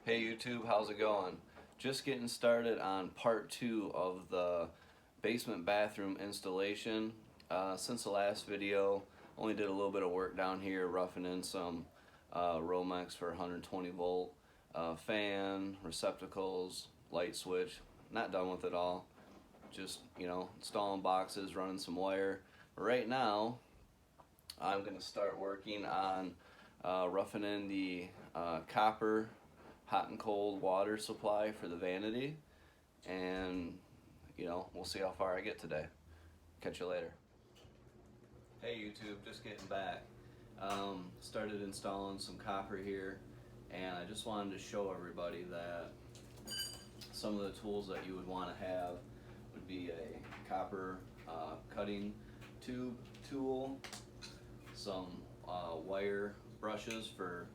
Hey YouTube, how's it going? Just getting started on part two of the basement bathroom installation. Since the last video, only did a little bit of work down here, roughing in some Romex for 120 volt fan, receptacles, light switch. Not done with it all. Just, installing boxes, running some wire. Right now, I'm going to start working on roughing in the copper hot and cold water supply for the vanity, and we'll see how far I get today. Catch you later. Hey YouTube, just getting back. Started installing some copper here, and I just wanted to show everybody that some of the tools that you would want to have would be a copper cutting tube tool, some wire brushes for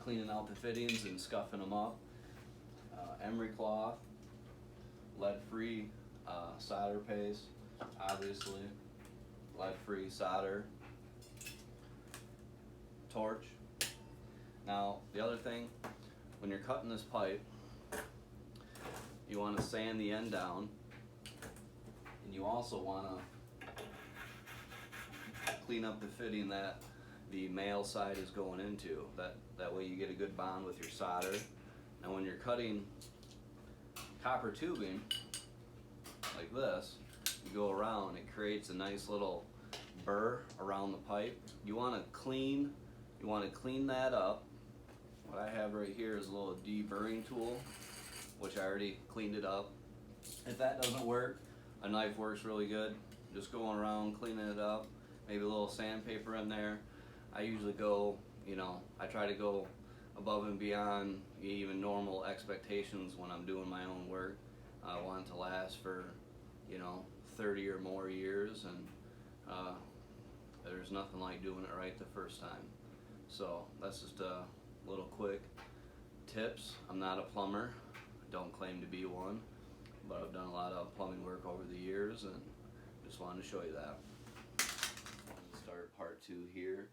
cleaning out the fittings and scuffing them up, emery cloth, lead-free solder paste, obviously, lead-free solder, torch. Now, the other thing, when you're cutting this pipe, you want to sand the end down, and you also want to clean up the fitting that the male side is going into. That way you get a good bond with your solder. And when you're cutting copper tubing like this, you go around, it creates a nice little burr around the pipe. You want to clean that up. What I have right here is a little deburring tool, which I already cleaned it up. If that doesn't work, a knife works really good. Just going around cleaning it up, maybe a little sandpaper in there. I usually go, I try to go above and beyond even normal expectations when I'm doing my own work. I want it to last for, 30 or more years, and there's nothing like doing it right the first time. So that's just a little quick tips. I'm not a plumber, don't claim to be one, but I've done a lot of plumbing work over the years, and just wanted to show you that. Start part two here.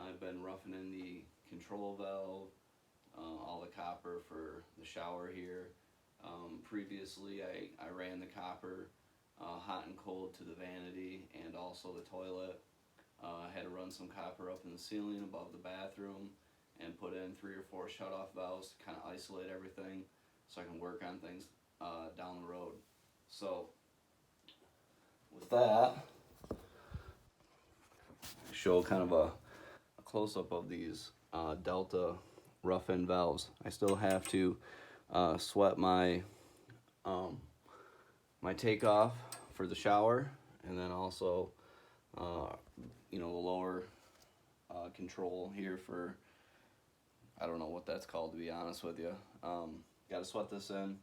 I've been roughing in the control valve, all the copper for the shower here. Previously, I ran the copper hot and cold to the vanity and also the toilet. I had to run some copper up in the ceiling above the bathroom and put in 3 or 4 shut-off valves to kind of isolate everything so I can work on things down the road. So with that, show kind of a close-up of these Delta rough end valves. I still have to sweat my my takeoff for the shower, and then also the lower control here for, I don't know what that's called, to be honest with you. Got to sweat this in.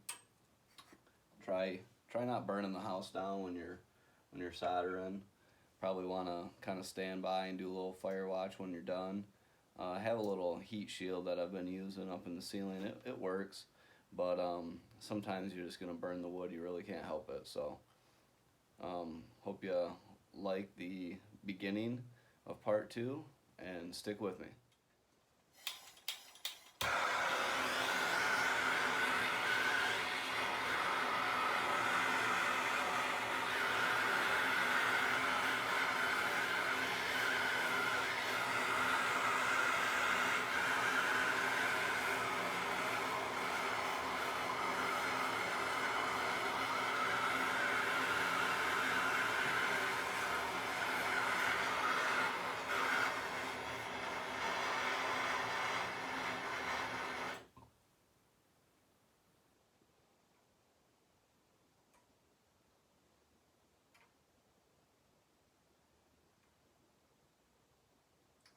Try not burning the house down when you're soldering. Probably want to kind of stand by and do a little fire watch when you're done. I have a little heat shield that I've been using up in the ceiling. It works, but sometimes you're just going to burn the wood. You really can't help it. So hope you like the beginning of part two, and stick with me.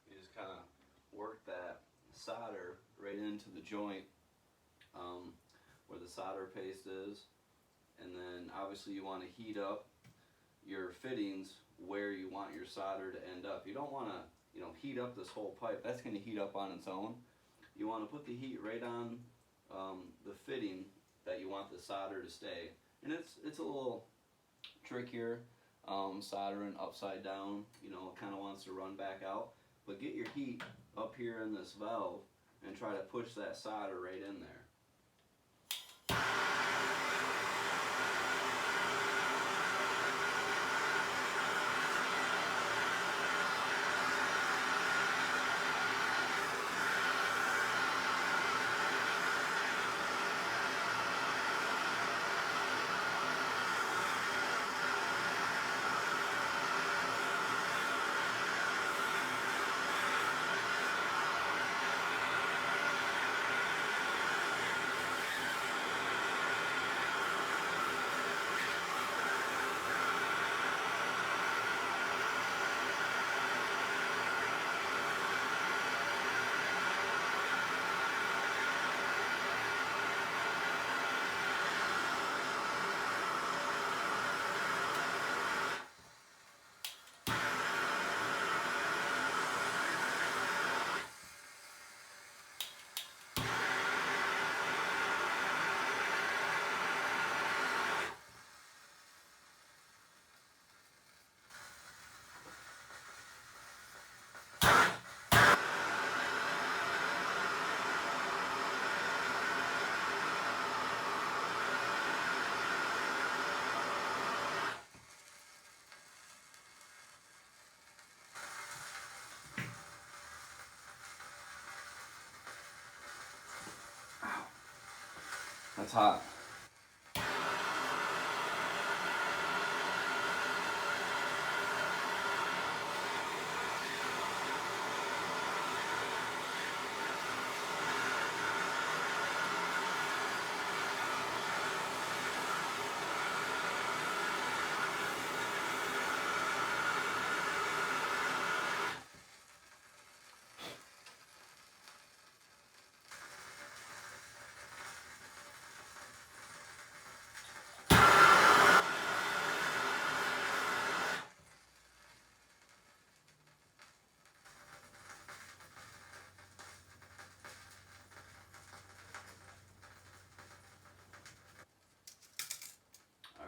You just kind of work that solder right into the joint where the solder paste is, and then obviously you want to heat up your fittings where you want your solder to end up. You don't want to heat up this whole pipe. That's going to heat up on its own. You want to put the heat right on the fitting that you want the solder to stay. And it's a little trickier soldering upside down. It kind of wants to run back out. But get your heat up here in this valve, and try to push that solder right in there. That's hot.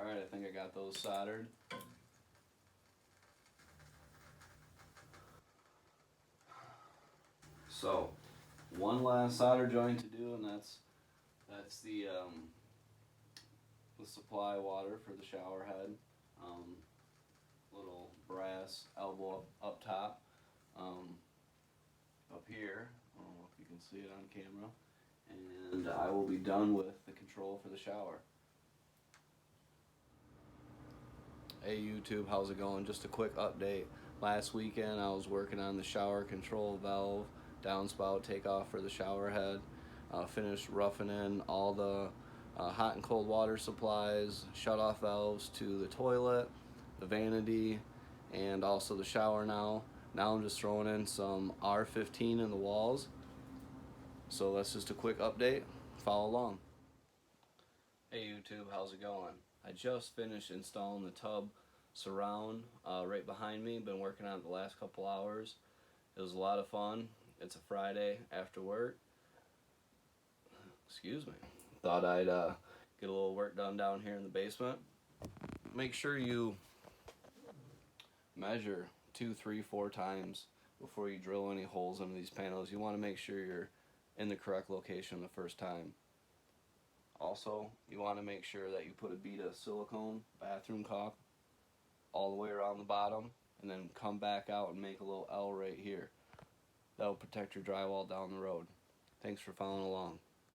Alright, I think I got those soldered. So, one last solder joint to do, and that's the supply water for the shower head. Little brass elbow up top. Up here, I don't know if you can see it on camera. And I will be done with the control for the shower. Hey YouTube, how's it going? Just a quick update. Last weekend I was working on the shower control valve, downspout takeoff for the shower head. Finished roughing in all the hot and cold water supplies, shut-off valves to the toilet, the vanity, and also the shower now. Now I'm just throwing in some R15 in the walls. So that's just a quick update. Follow along. Hey YouTube, how's it going? I just finished installing the tub surround right behind me. Been working on it the last couple hours. It was a lot of fun. It's a Friday after work. Excuse me. Thought I'd get a little work done down here in the basement. Make sure you measure 2, 3, 4 times before you drill any holes into these panels. You want to make sure you're in the correct location the first time. Also, you want to make sure that you put a bead of silicone bathroom caulk all the way around the bottom, and then come back out and make a little L right here. That will protect your drywall down the road. Thanks for following along.